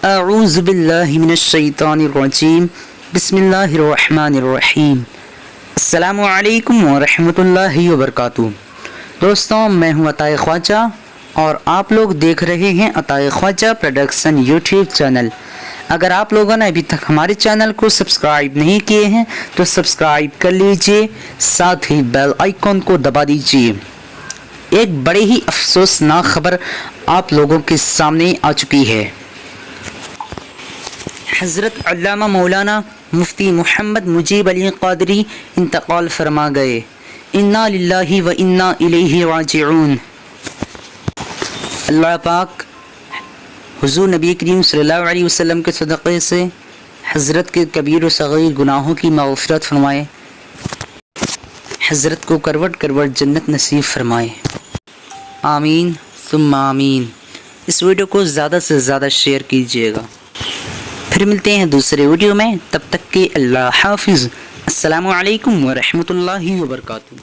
اعوذ باللہ من الشیطان الرجیم بسم اللہ الرحمن الرحیم۔ السلام علیکم ورحمۃ اللہ وبرکاتہ۔ دوستوں، میں ہوں عطائے خواجہ اور آپ لوگ دیکھ رہے ہیں عطائے خواجہ پروڈکشن یوٹیوب چینل۔ اگر آپ لوگوں نے ابھی تک ہمارے چینل کو سبسکرائب نہیں کیے ہیں تو سبسکرائب کر لیجئے، ساتھ ہی بیل آئیکن کو دبا دیجئے۔ ایک بڑی ہی افسوسناک خبر آپ لوگوں کے سامنے آ چکی ہے۔ حضرت علامہ مولانا مفتی محمد مجیب علی قادری انتقال فرما گئے۔ انا للہ و انا الیہ راجعون۔ اللہ پاک حضور نبی کریم صلی اللہ علیہ وسلم کے صدقے سے حضرت کے کبیر و صغیر گناہوں کی مغفرت فرمائے، حضرت کو کروٹ کروٹ جنت نصیب فرمائے، آمین ثم آمین۔ اس ویڈیو کو زیادہ سے زیادہ شیئر کیجیے گا۔ پھر ملتے ہیں دوسرے ویڈیو میں، تب تک کے اللہ حافظ۔ السلام علیکم ورحمۃ اللہ وبرکاتہ۔